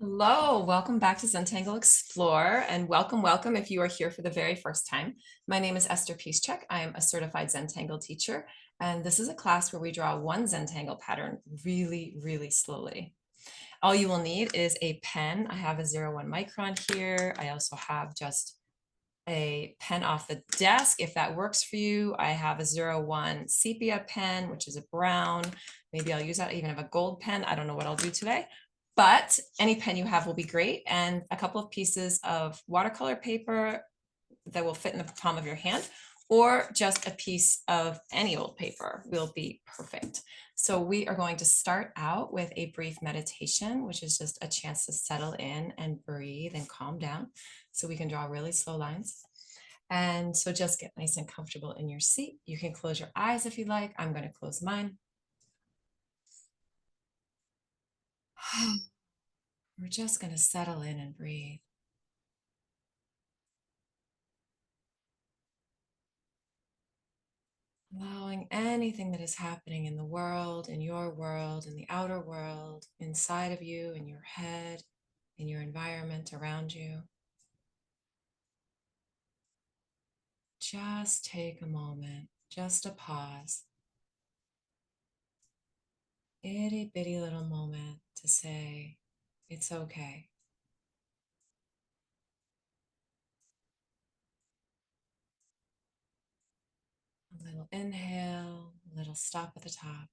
Hello, welcome back to Zentangle Explore, and welcome if you are here for the very first time. My name is Esther Piszczek. I am a certified Zentangle teacher, and this is a class where we draw one Zentangle pattern really slowly. All you will need is a pen. I have a 01 Micron here. I also have just a pen off the desk if that works for you. I have a 01 sepia pen, which is a brown. Maybe I'll use that. I even have a gold pen. I don't know what I'll do today, but any pen you have will be great. And a couple of pieces of watercolor paper that will fit in the palm of your hand, or just a piece of any old paper will be perfect. So we are going to start out with a brief meditation, which is just a chance to settle in and breathe and calm down so we can draw really slow lines. And so just get nice and comfortable in your seat. You can close your eyes if you like. I'm going to close mine. We're just going to settle in and breathe. Allowing anything that is happening in the world, in your world, in the outer world, inside of you, in your head, in your environment around you. Just take a moment, just a pause, itty bitty little moment to say, it's okay. A little inhale, a little stop at the top,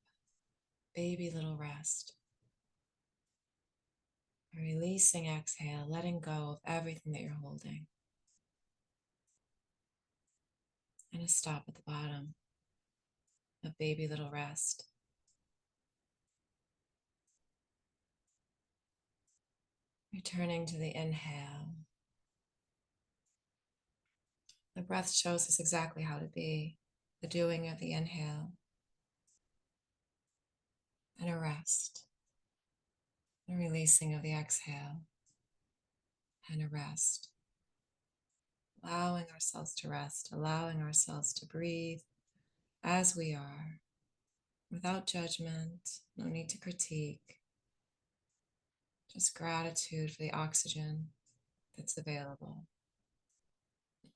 baby little rest. A releasing exhale, letting go of everything that you're holding. And a stop at the bottom, a baby little rest. Returning to the inhale. The breath shows us exactly how to be, the doing of the inhale, and a rest, the releasing of the exhale, and a rest. Allowing ourselves to rest, allowing ourselves to breathe as we are, without judgment, no need to critique, just gratitude for the oxygen that's available.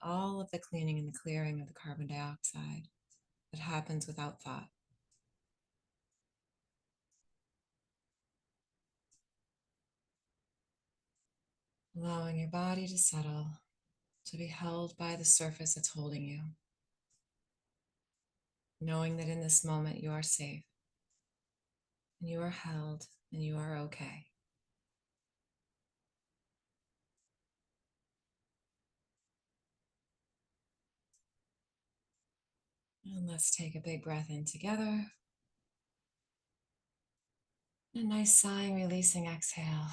All of the cleaning and the clearing of the carbon dioxide that happens without thought. Allowing your body to settle, to be held by the surface that's holding you. Knowing that in this moment you are safe, and you are held, and you are okay. And let's take a big breath in together. A nice sighing, releasing exhale.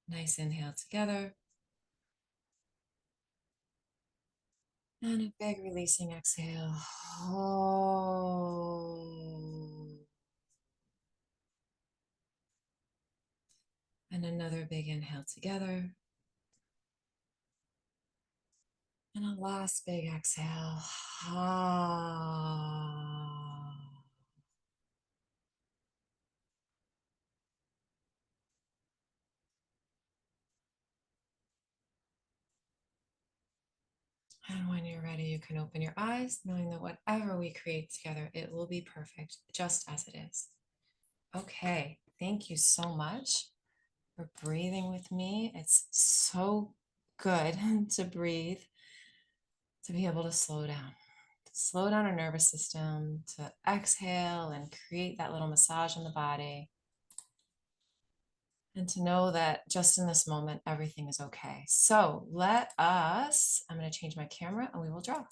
Nice inhale together. And a big releasing exhale. And another big inhale together. And a last big exhale. And when you're ready, you can open your eyes, knowing that whatever we create together, it will be perfect, just as it is. Okay, thank you so much for breathing with me. It's so good to breathe, to be able to slow down. Slow down our nervous system, to exhale and create that little massage in the body. And to know that just in this moment, everything is okay. So I'm going to change my camera and we will draw.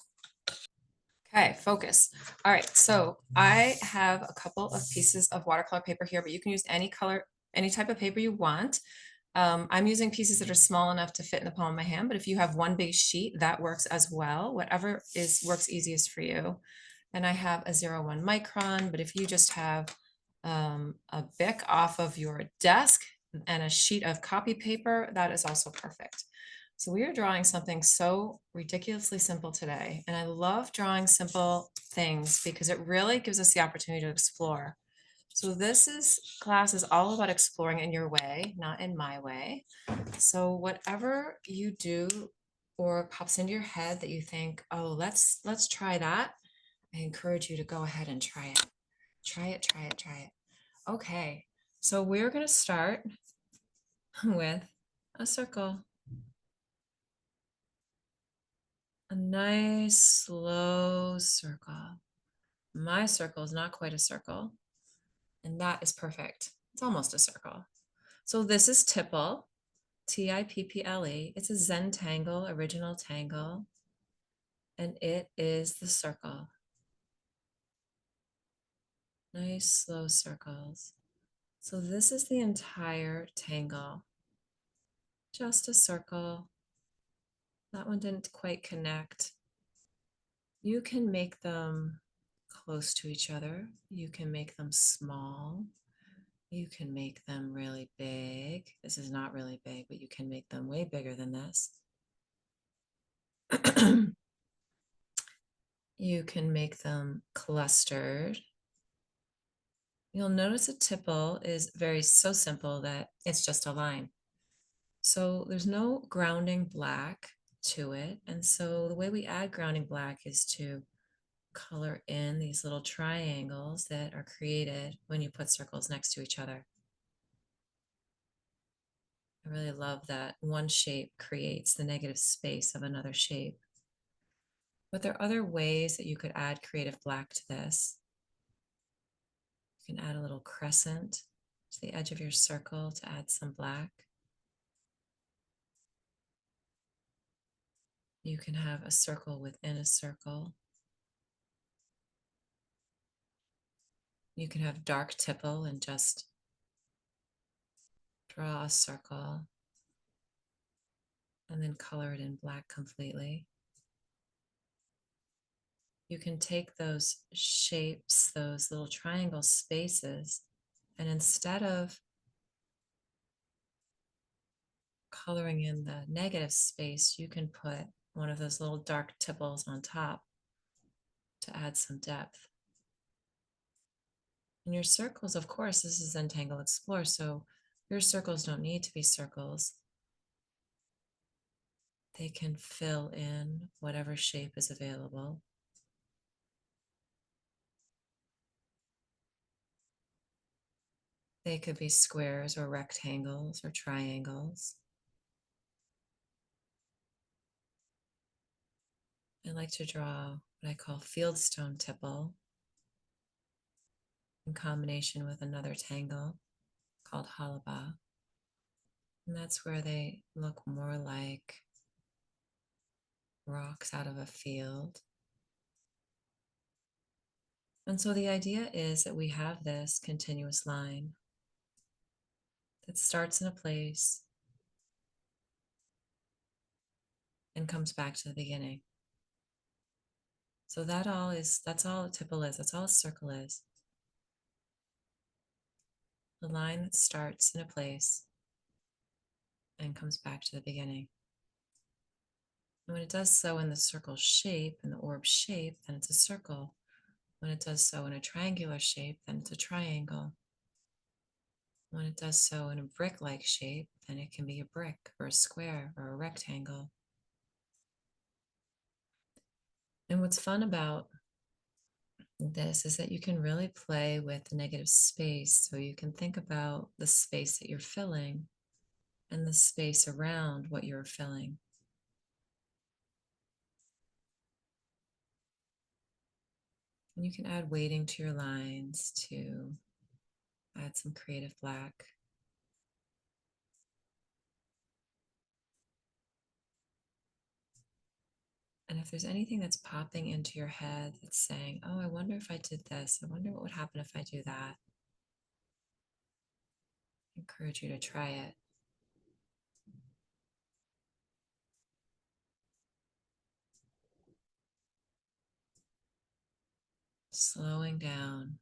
Okay, focus. All right, so I have a couple of pieces of watercolor paper here, but you can use any color, any type of paper you want. I'm using pieces that are small enough to fit in the palm of my hand, but if you have one big sheet, that works as well. Whatever works easiest for you. And I have a 01 Micron, but if you just have a Bic off of your desk and a sheet of copy paper, that is also perfect. So we are drawing something so ridiculously simple today. And I love drawing simple things because it really gives us the opportunity to explore. So class is all about exploring in your way, not in my way. So whatever you do or pops into your head that you think, oh, let's try that, I encourage you to go ahead and try it. Try it, try it, try it. Okay, so we're gonna start with a circle. A nice slow circle. My circle is not quite a circle, and that is perfect. It's almost a circle. So this is Tipple, Tipple. It's a Zentangle, original tangle, and it is the circle. Nice slow circles. So this is the entire tangle. Just a circle. That one didn't quite connect. You can make them close to each other. You can make them small. You can make them really big. This is not really big, but you can make them way bigger than this. You can make them clustered. You'll notice a tipple is so simple that it's just a line. So there's no grounding black to it. And so the way we add grounding black is to color in these little triangles that are created when you put circles next to each other. I really love that one shape creates the negative space of another shape. But there are other ways that you could add creative black to this. You can add a little crescent to the edge of your circle to add some black. You can have a circle within a circle. You can have dark tipple and just draw a circle and then color it in black completely. You can take those shapes, those little triangle spaces, and instead of coloring in the negative space, you can put one of those little dark tipples on top to add some depth. And your circles, of course, this is Zentangle Explore, so your circles don't need to be circles. They can fill in whatever shape is available. They could be squares or rectangles or triangles. I like to draw what I call fieldstone tipple in combination with another tangle called halaba. And that's where they look more like rocks out of a field. And so the idea is that we have this continuous line that starts in a place and comes back to the beginning. So that's all a tipple is, that's all a circle is. The line that starts in a place and comes back to the beginning. And when it does so in the circle shape, in the orb shape, then it's a circle. When it does so in a triangular shape, then it's a triangle. When it does so in a brick-like shape, then it can be a brick or a square or a rectangle. And what's fun about this is that you can really play with the negative space. So you can think about the space that you're filling and the space around what you're filling. And you can add weighting to your lines to add some creative black. And if there's anything that's popping into your head that's saying, oh, I wonder if I did this, I wonder what would happen if I do that, I encourage you to try it. Slowing down.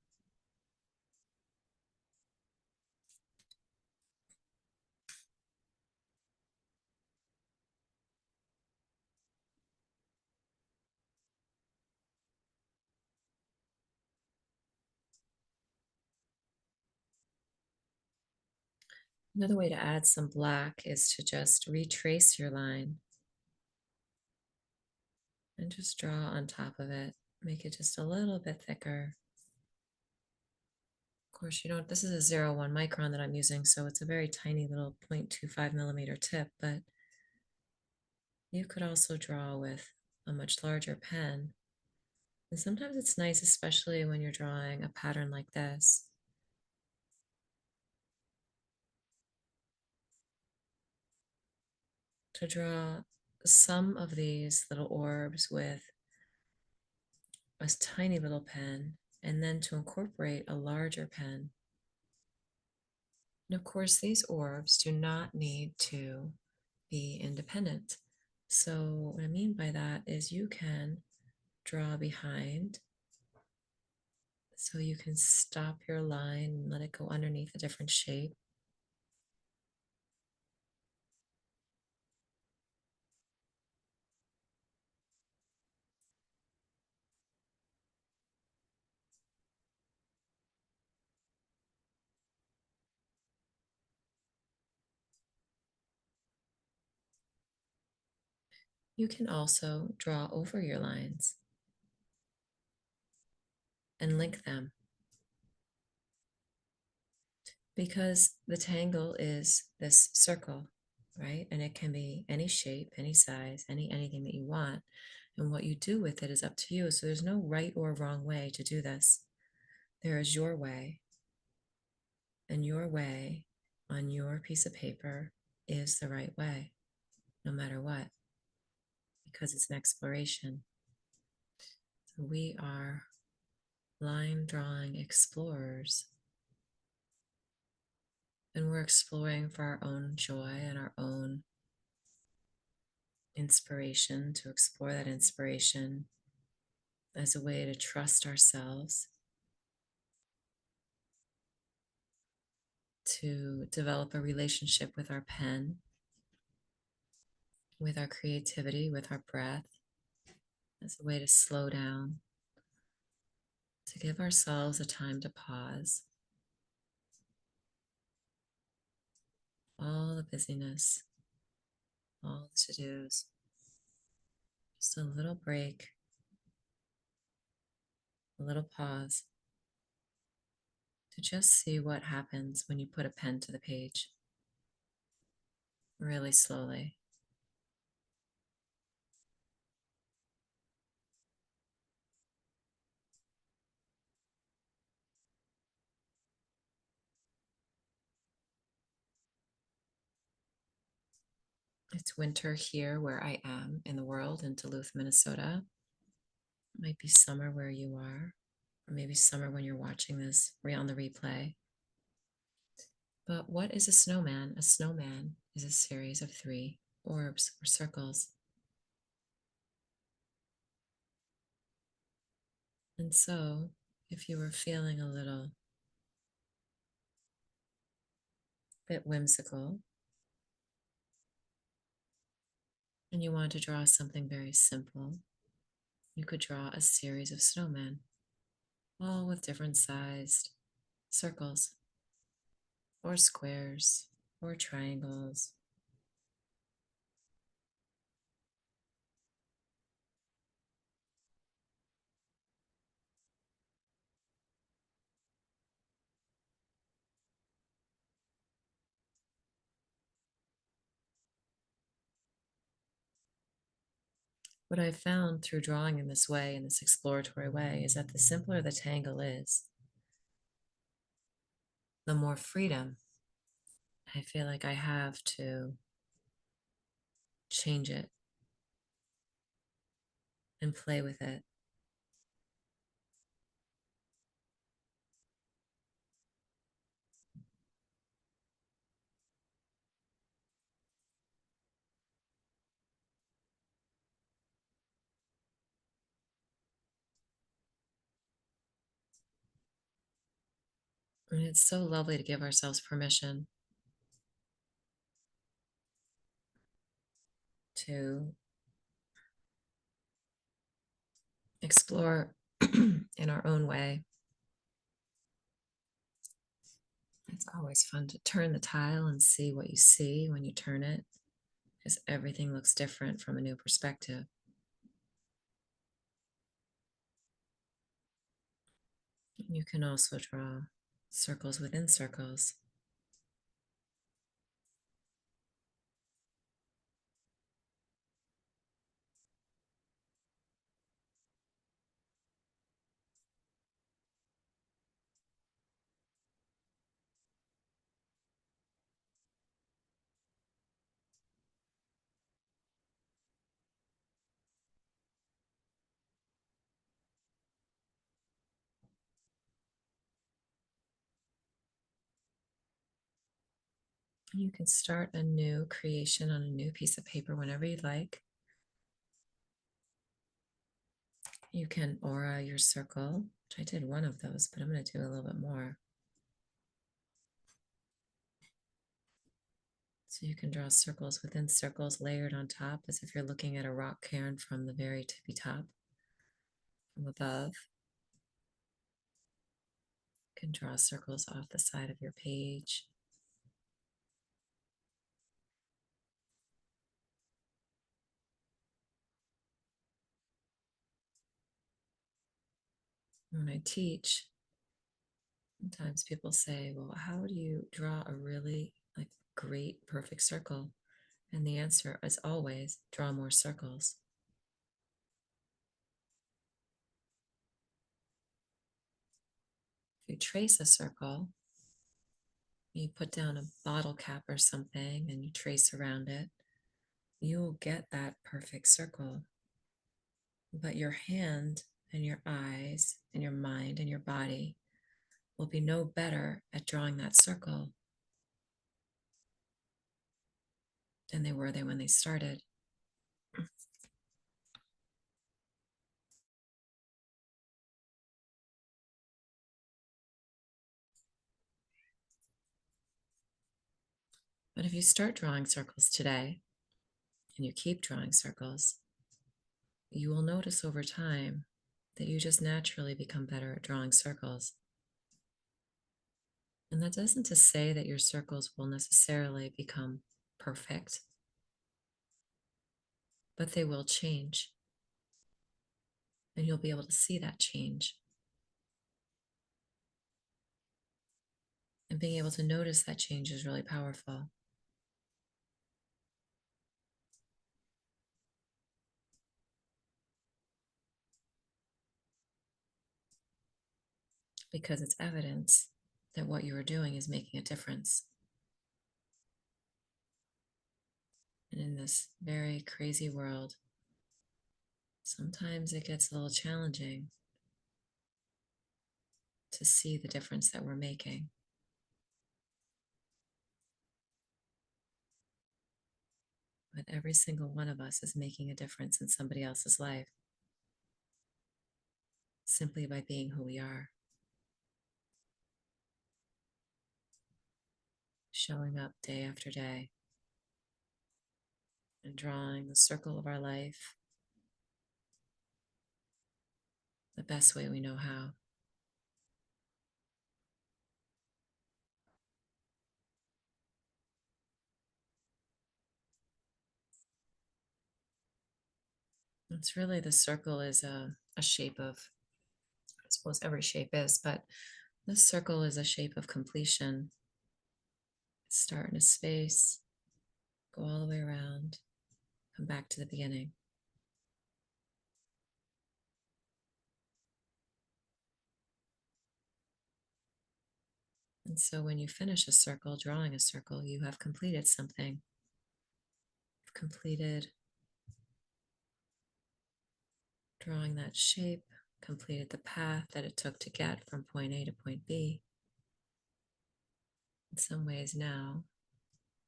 Another way to add some black is to just retrace your line and just draw on top of it. Make it just a little bit thicker. Of course, you don't, this is a 0.1 micron that I'm using, so it's a very tiny little 0.25 millimeter tip, but you could also draw with a much larger pen. And sometimes it's nice, especially when you're drawing a pattern like this, to draw some of these little orbs with a tiny little pen, and then to incorporate a larger pen. And of course, these orbs do not need to be independent. So what I mean by that is you can draw behind, so you can stop your line and let it go underneath a different shape. You can also draw over your lines and link them, because the tangle is this circle, right? And it can be any shape, any size, anything that you want. And what you do with it is up to you. So there's no right or wrong way to do this. There is your way, and your way on your piece of paper is the right way, no matter what, because it's an exploration. So we are line drawing explorers, and we're exploring for our own joy and our own inspiration, to explore that inspiration as a way to trust ourselves, to develop a relationship with our pen, with our creativity, with our breath, as a way to slow down, to give ourselves a time to pause. All the busyness, all the to-dos, just a little break, a little pause, to just see what happens when you put a pen to the page, really slowly. It's winter here where I am in the world, in Duluth, Minnesota. It might be summer where you are, or maybe summer when you're watching this on the replay. But what is a snowman? A snowman is a series of 3 orbs or circles. And so, if you were feeling a little bit whimsical and you wanted to draw something very simple, you could draw a series of snowmen, all with different sized circles or squares or triangles. What I've found through drawing in this way, in this exploratory way, is that the simpler the tangle is, the more freedom I feel like I have to change it and play with it. And it's so lovely to give ourselves permission to explore in our own way. It's always fun to turn the tile and see what you see when you turn it, because everything looks different from a new perspective. You can also draw circles within circles. You can start a new creation on a new piece of paper whenever you'd like. You can aura your circle, which I did one of those, but I'm going to do a little bit more. So you can draw circles within circles layered on top as if you're looking at a rock cairn from the very tippy top, from above. You can draw circles off the side of your page. When I teach, sometimes people say, well, how do you draw a really great perfect circle? And the answer is always draw more circles. If you trace a circle, you put down a bottle cap or something and you trace around it, you will get that perfect circle. But your hand and your eyes and your mind and your body will be no better at drawing that circle than they were when they started. But if you start drawing circles today and you keep drawing circles, you will notice over time that you just naturally become better at drawing circles. And that doesn't to say that your circles will necessarily become perfect, but they will change. And you'll be able to see that change. And being able to notice that change is really powerful. Because it's evidence that what you are doing is making a difference. And in this very crazy world, sometimes it gets a little challenging to see the difference that we're making. But every single one of us is making a difference in somebody else's life simply by being who we are. Showing up day after day and drawing the circle of our life the best way we know how. It's really the circle is a shape of, I suppose every shape is, but this circle is a shape of completion. Start in a space, go all the way around, come back to the beginning. And so when you finish a circle, drawing a circle, you have completed something. You've completed drawing that shape, completed the path that it took to get from point A to point B. In some ways now,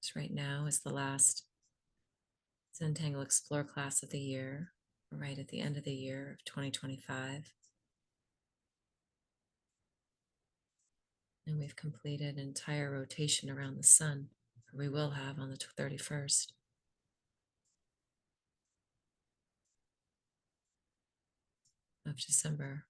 because right now is the last Zentangle Explore class of the year, right at the end of the year of 2025. And we've completed an entire rotation around the sun, or we will have on the 31st. Of December.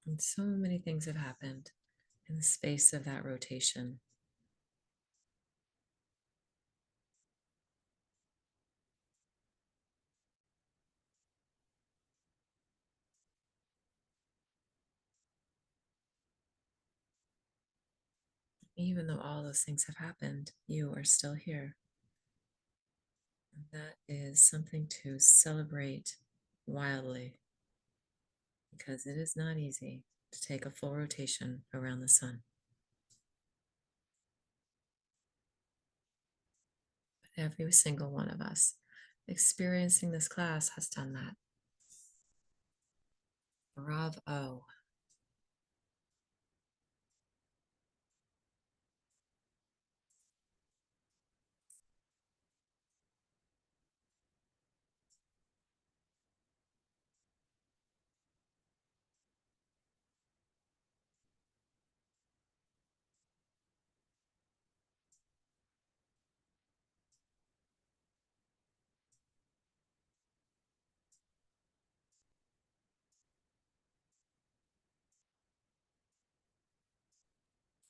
And so many things have happened in the space of that rotation. Even though all those things have happened, you are still here. And that is something to celebrate wildly because it is not easy to take a full rotation around the sun. But every single one of us experiencing this class has done that. Bravo.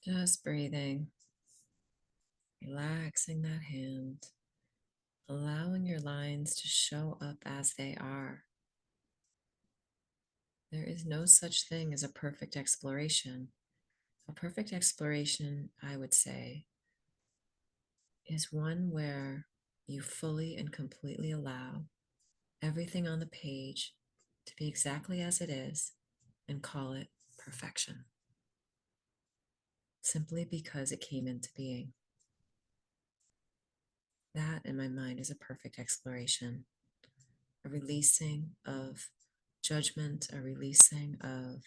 Just breathing, relaxing that hand, allowing your lines to show up as they are. There is no such thing as a perfect exploration. A perfect exploration, I would say, is one where you fully and completely allow everything on the page to be exactly as it is and call it perfection, simply because it came into being. That, in my mind, is a perfect exploration, a releasing of judgment, a releasing of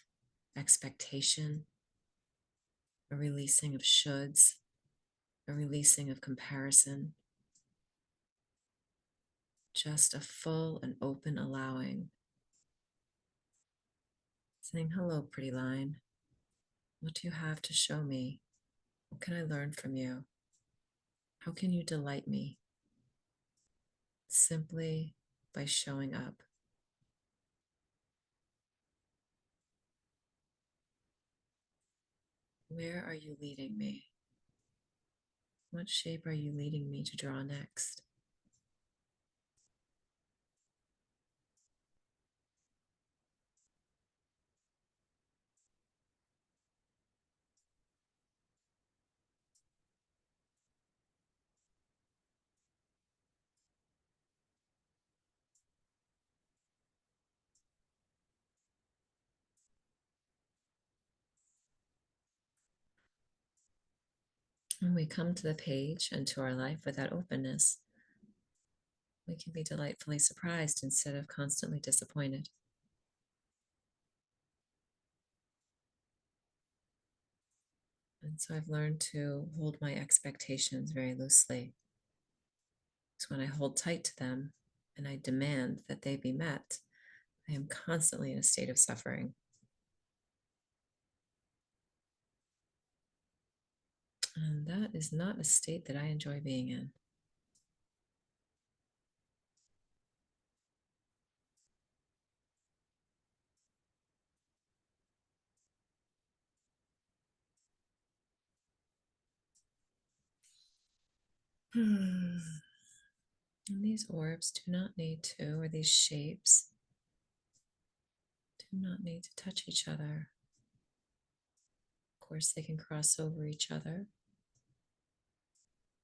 expectation, a releasing of shoulds, a releasing of comparison, just a full and open allowing. Saying, hello, pretty line. What do you have to show me? What can I learn from you? How can you delight me? Simply by showing up. Where are you leading me? What shape are you leading me to draw next? When we come to the page and to our life with that openness, we can be delightfully surprised instead of constantly disappointed. And so I've learned to hold my expectations very loosely. So when I hold tight to them and I demand that they be met, I am constantly in a state of suffering. And that is not a state that I enjoy being in. And these orbs do not need to, or these shapes do not need to touch each other. Of course, they can cross over each other.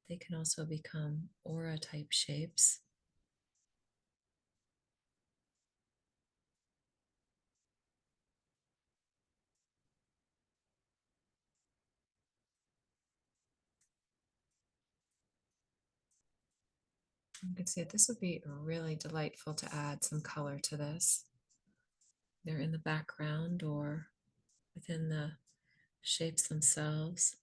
They can also become aura type shapes. You can see that this would be really delightful to add some color to this. They're in the background or within the shapes themselves.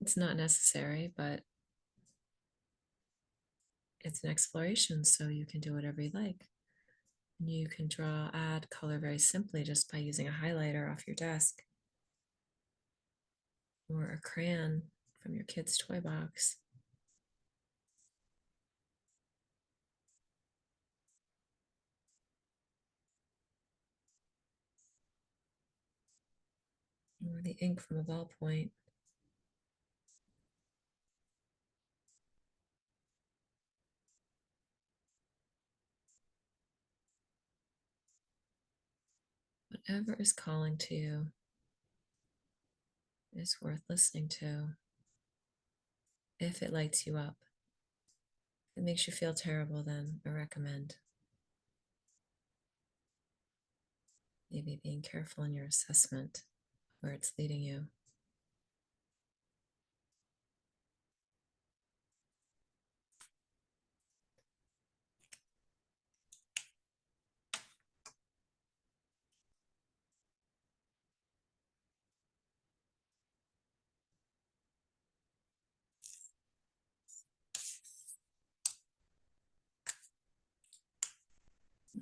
It's not necessary, but it's an exploration, so you can do whatever you like. You can add color very simply just by using a highlighter off your desk or a crayon from your kid's toy box. or the ink from a ballpoint. Whatever is calling to you is worth listening to if it lights you up. If it makes you feel terrible, then I recommend maybe being careful in your assessment where it's leading you.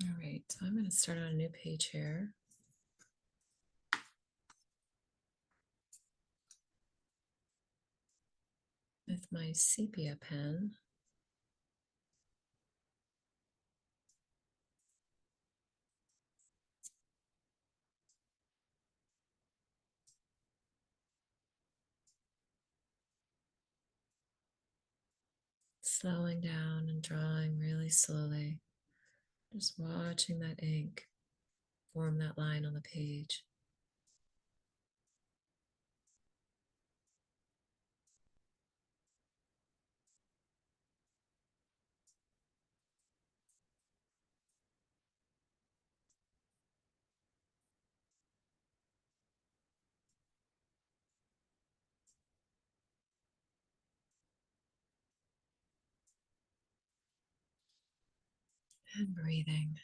All right, so I'm going to start on a new page here. With my sepia pen. Slowing down and drawing really slowly. Just watching that ink form that line on the page. And breathing.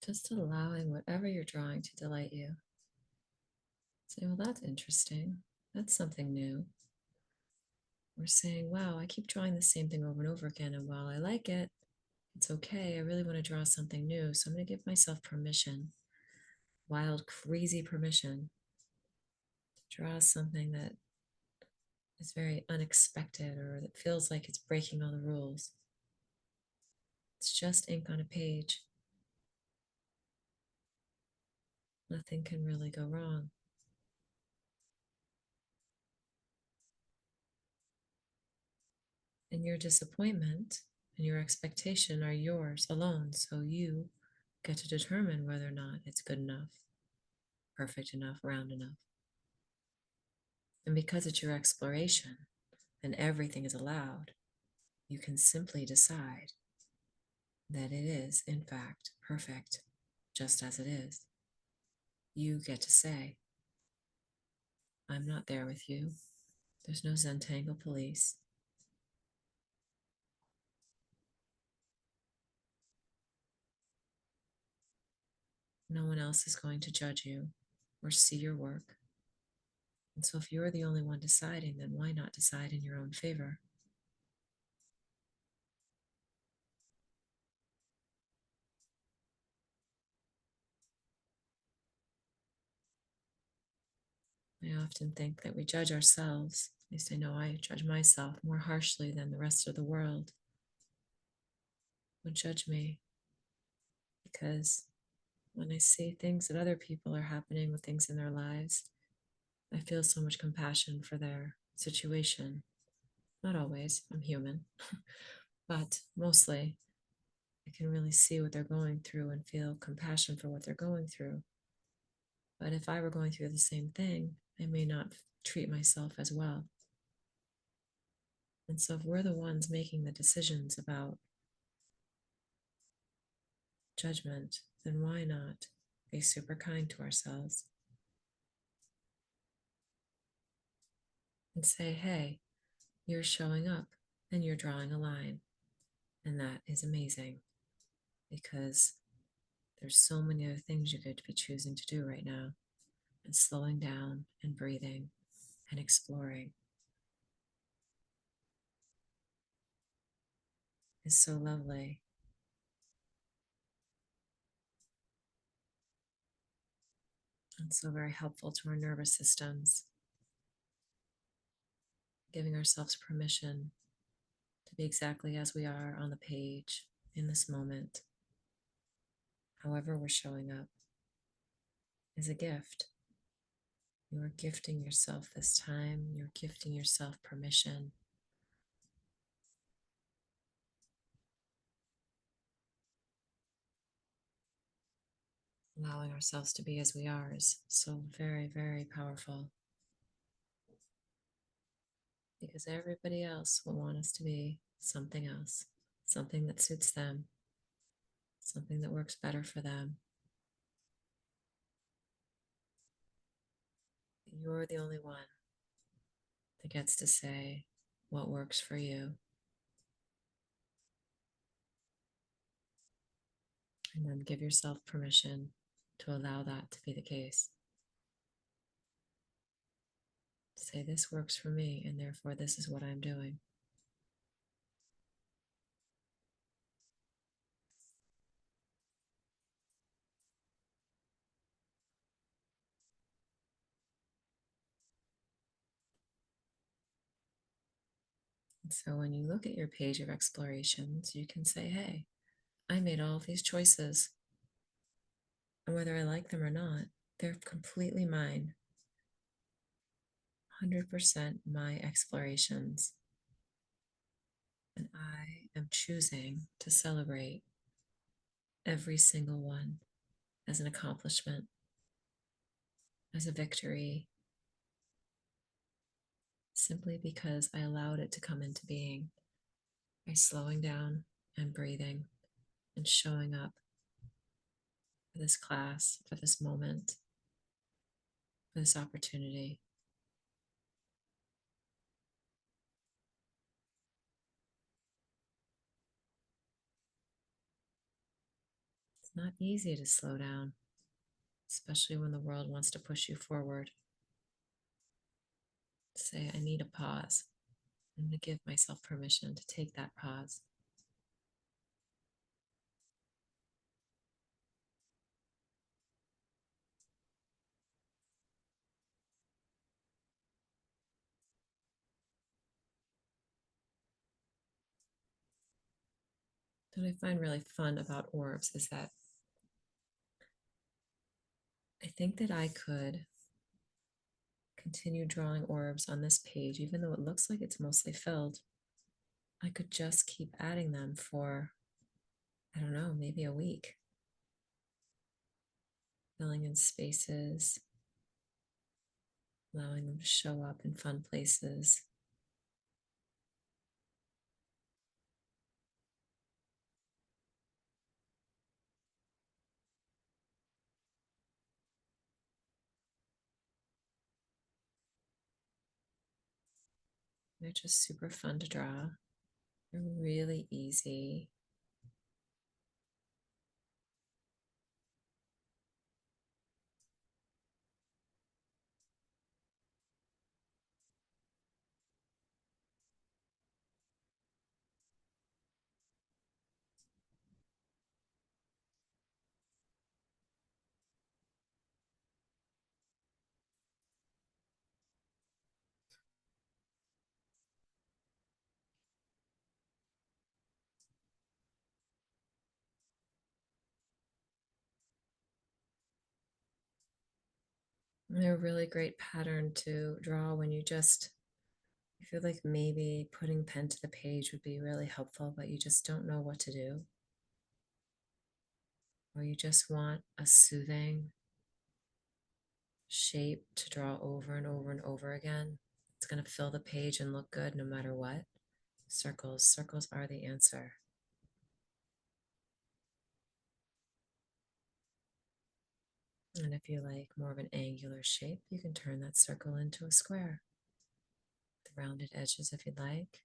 Just allowing whatever you're drawing to delight you. Say, well, that's interesting. That's something new. We're saying, wow, I keep drawing the same thing over and over again. And while I like it, it's okay. I really want to draw something new. So I'm going to give myself permission, wild, crazy permission to draw something that is very unexpected or that feels like it's breaking all the rules. It's just ink on a page. Nothing can really go wrong. And your disappointment and your expectation are yours alone. So you get to determine whether or not it's good enough, perfect enough, round enough. And because it's your exploration and everything is allowed, you can simply decide that it is, in fact, perfect, just as it is. You get to say, I'm not there with you. There's no Zentangle police. No one else is going to judge you or see your work. And so, if you're the only one deciding, then why not decide in your own favor? I often think that we judge ourselves. At least I know I judge myself more harshly than the rest of the world would judge me, because when I see things that other people are happening with things in their lives, I feel so much compassion for their situation. Not always, I'm human, but mostly I can really see what they're going through and feel compassion for what they're going through. But if I were going through the same thing, I may not treat myself as well. And so, if we're the ones making the decisions about judgment, then why not be super kind to ourselves and say, hey, you're showing up and you're drawing a line. And that is amazing, because there's so many other things you could be choosing to do right now. And slowing down and breathing and exploring is so lovely. And so very helpful to our nervous systems, giving ourselves permission to be exactly as we are on the page in this moment. However, we're showing up is a gift. You are gifting yourself this time, you're gifting yourself permission. Allowing ourselves to be as we are is so very, very powerful, because everybody else will want us to be something else, something that suits them, something that works better for them. You're the only one that gets to say what works for you. And then give yourself permission to allow that to be the case. Say, this works for me, and therefore this is what I'm doing. And so when you look at your page of explorations, you can say, hey, I made all of these choices. And whether I like them or not, they're completely mine. 100% my explorations. And I am choosing to celebrate every single one as an accomplishment, as a victory, simply because I allowed it to come into being by slowing down and breathing and showing up for this class, for this moment, for this opportunity. It's not easy to slow down, especially when the world wants to push you forward. Say, I need a pause. I'm going to give myself permission to take that pause. What I find really fun about orbs is that I think that I could continue drawing orbs on this page, even though it looks like it's mostly filled. I could just keep adding them for, I don't know, maybe a week, filling in spaces, allowing them to show up in fun places. They're just super fun to draw. They're really easy. They're a really great pattern to draw when you feel like maybe putting pen to the page would be really helpful, but you just don't know what to do. Or you just want a soothing shape to draw over and over and over again. It's going to fill the page and look good no matter what. Circles. Circles are the answer. And if you like more of an angular shape, you can turn that circle into a square. The rounded edges if you'd like.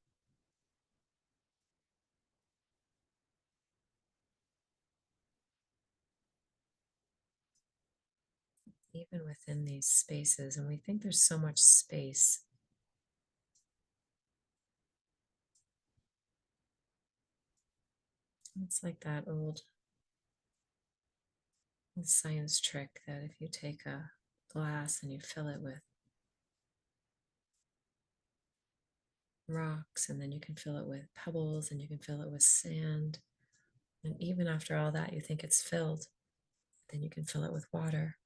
Even within these spaces, and we think there's so much space. It's like that old science trick that if you take a glass and you fill it with rocks, and then you can fill it with pebbles, and you can fill it with sand, and even after all that, you think it's filled, then you can fill it with water.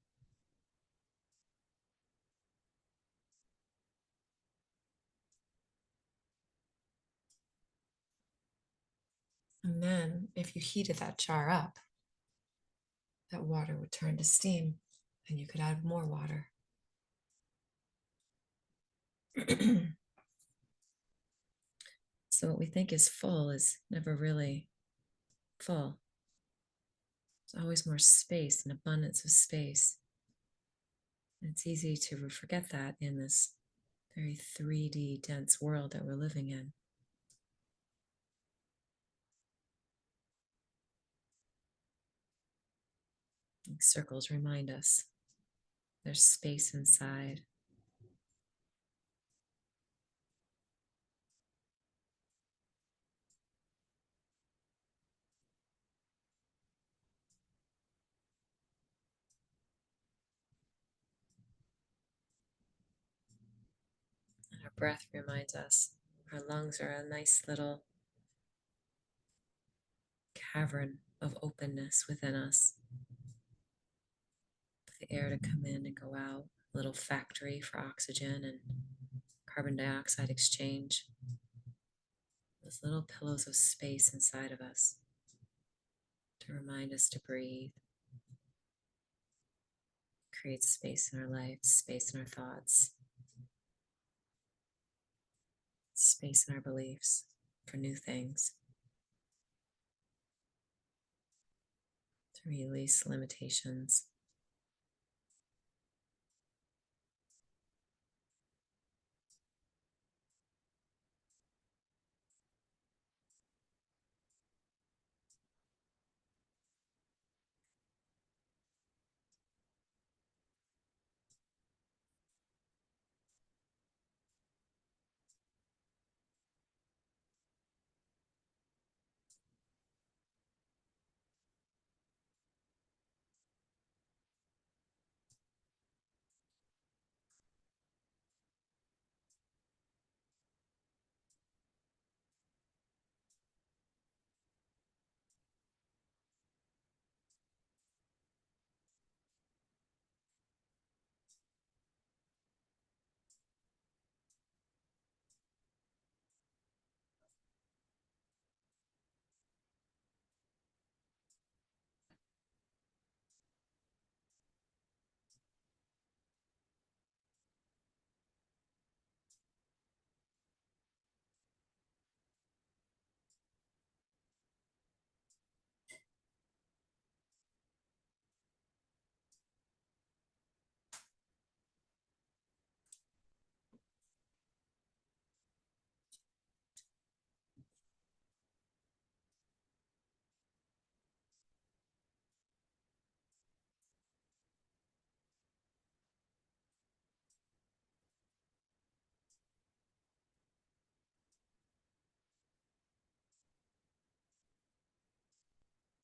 And then if you heated that jar up, that water would turn to steam, and you could add more water. So what we think is full is never really full. There's always more space, an abundance of space. And it's easy to forget that in this very 3D dense world that we're living in. Circles remind us there's space inside. And our breath reminds us our lungs are a nice little cavern of openness within us. For the air to come in and go out, a little factory for oxygen and carbon dioxide exchange. Those little pillows of space inside of us to remind us to breathe, create space in our life, space in our thoughts, space in our beliefs for new things, to release limitations.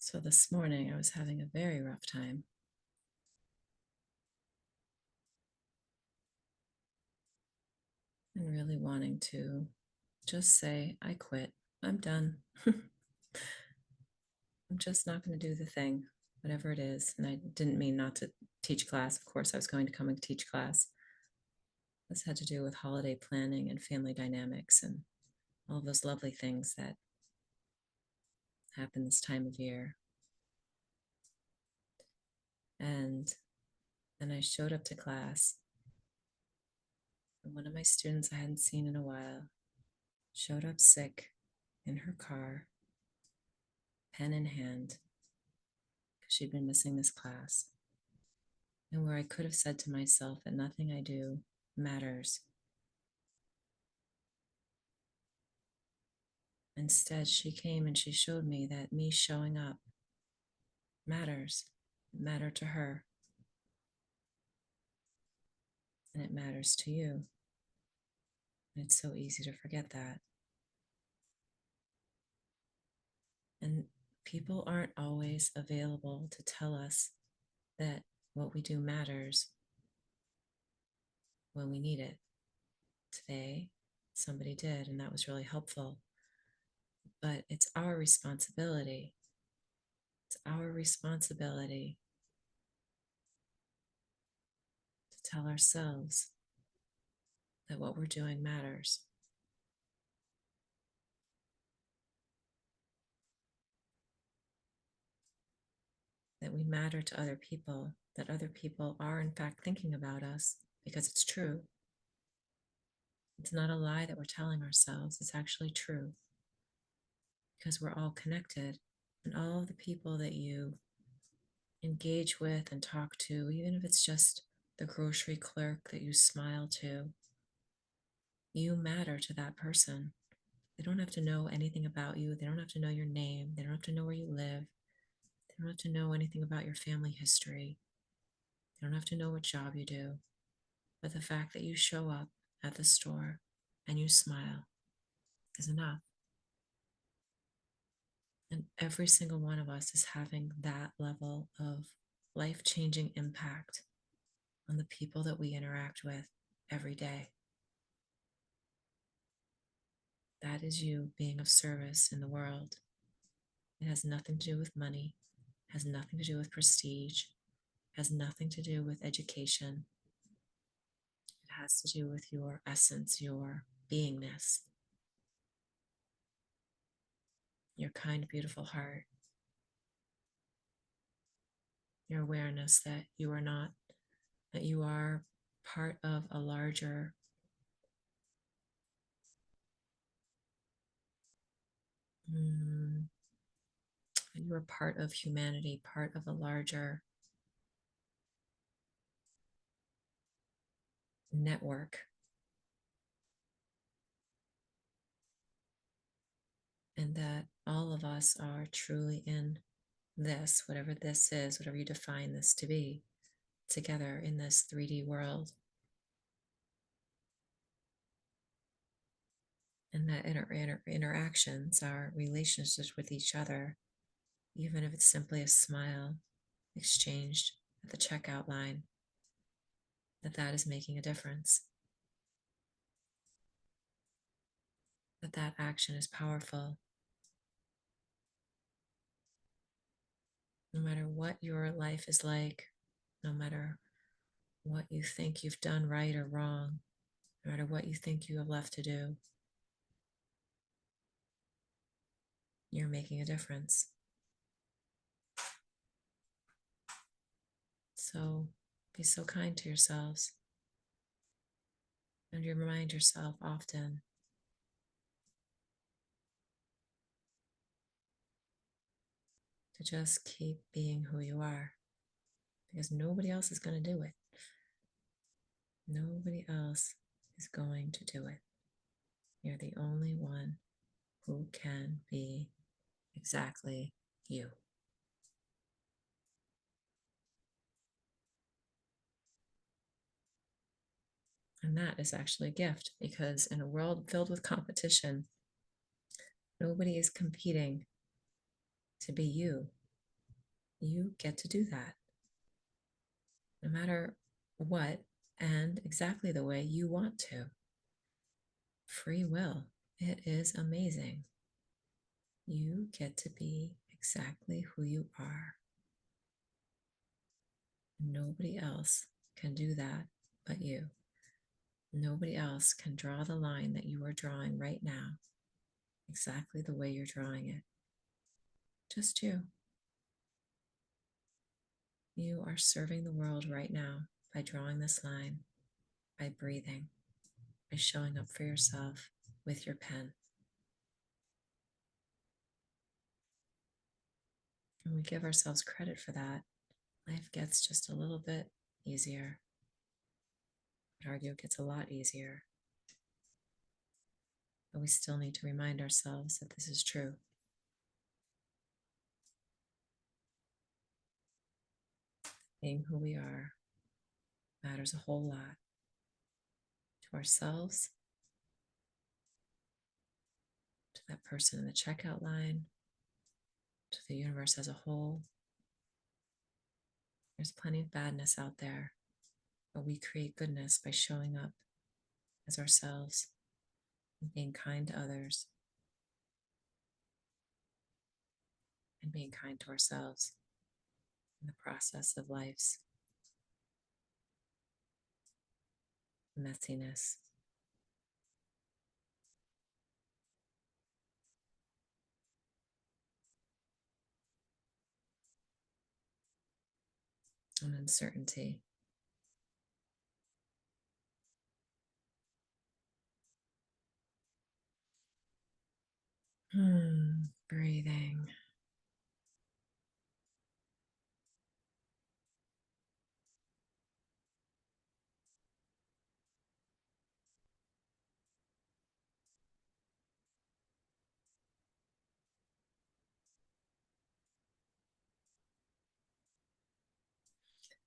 So this morning I was having a very rough time. And really wanting to just say, I quit. I'm done. I'm just not going to do the thing. whatever it is. And I didn't mean not to teach class. Of course, I was going to come and teach class. This had to do with holiday planning and family dynamics and all those lovely things that happen this time of year. And then I showed up to class, and one of my students I hadn't seen in a while showed up sick in her car, pen in hand, because she'd been missing this class. And where I could have said to myself that nothing I do matters, instead, she came and she showed me that me showing up matters. It mattered to her, and it matters to you. And it's so easy to forget that. And people aren't always available to tell us that what we do matters when we need it. Today, somebody did, and that was really helpful. But it's our responsibility. It's our responsibility to tell ourselves that what we're doing matters. That we matter to other people, that other people are in fact thinking about us, because it's true. It's not a lie that we're telling ourselves, it's actually true. Because we're all connected, and all of the people that you engage with and talk to, even if it's just the grocery clerk that you smile to, you matter to that person. They don't have to know anything about you. They don't have to know your name. They don't have to know where you live. They don't have to know anything about your family history. They don't have to know what job you do. But the fact that you show up at the store and you smile is enough. And every single one of us is having that level of life-changing impact on the people that we interact with every day. That is you being of service in the world. It has nothing to do with money, has nothing to do with prestige, has nothing to do with education. It has to do with your essence, your beingness, your kind, beautiful heart, your awareness that you are not, that you are part of a larger you are part of humanity, part of a larger network. And that all of us are truly in this, whatever this is, whatever you define this to be, together in this 3D world. And that interactions, our relationships with each other, even if it's simply a smile exchanged at the checkout line, that is making a difference. That action is powerful. No matter what your life is like, no matter what you think you've done right or wrong, no matter what you think you have left to do, you're making a difference. So be so kind to yourselves. And you remind yourself often to just keep being who you are, because nobody else is going to do it. Nobody else is going to do it. You're the only one who can be exactly you. And that is actually a gift, because in a world filled with competition, nobody is competing to be you. You get to do that, no matter what and exactly the way you want to. Free will. It is amazing. You get to be exactly who you are. Nobody else can do that but you. Nobody else can draw the line that you are drawing right now, exactly the way you're drawing it. Just you. You are serving the world right now by drawing this line, by breathing, by showing up for yourself with your pen. And we give ourselves credit for that. Life gets just a little bit easier. I'd argue it gets a lot easier. But we still need to remind ourselves that this is true. Being who we are matters a whole lot to ourselves, to that person in the checkout line, to the universe as a whole. There's plenty of badness out there, but we create goodness by showing up as ourselves and being kind to others and being kind to ourselves in the process of life's messiness. And uncertainty. Breathing.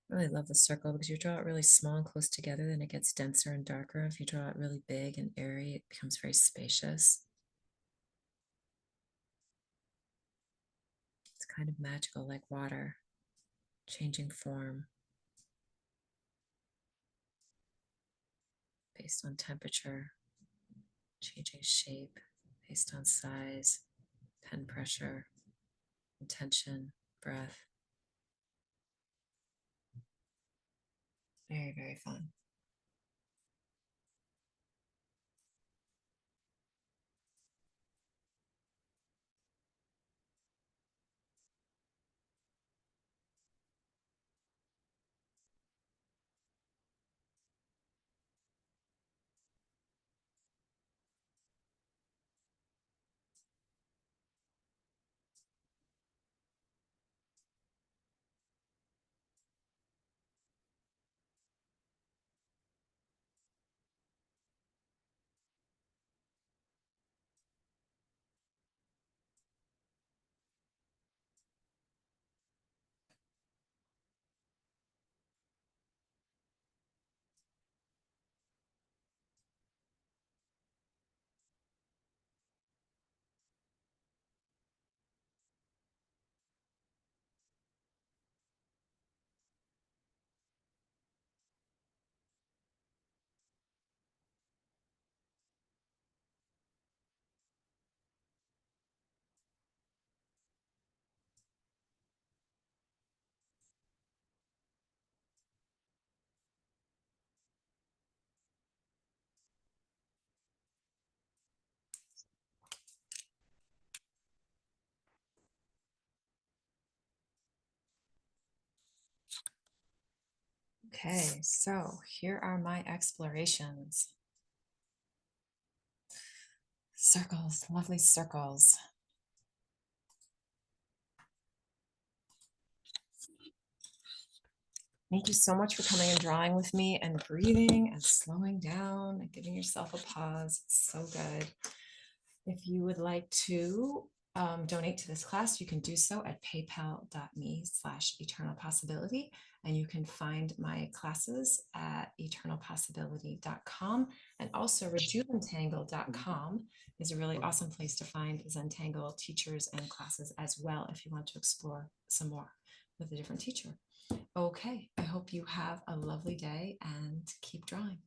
I really love the circle because you draw it really small and close together, then it gets denser and darker. If you draw it really big and airy, it becomes very spacious. It's kind of magical, like water, changing form based on temperature, changing shape based on size, pen pressure, intention, breath. Very, very fun. Okay, so here are my explorations. Circles, lovely circles. Thank you so much for coming and drawing with me and breathing and slowing down and giving yourself a pause. It's so good. If you would like to donate to this class, you can do so at paypal.me/eternalpossibility. And you can find my classes at eternalpossibility.com. And also rejuventangle.com is a really awesome place to find Zentangle teachers and classes as well if you want to explore some more with a different teacher. Okay, I hope you have a lovely day and keep drawing.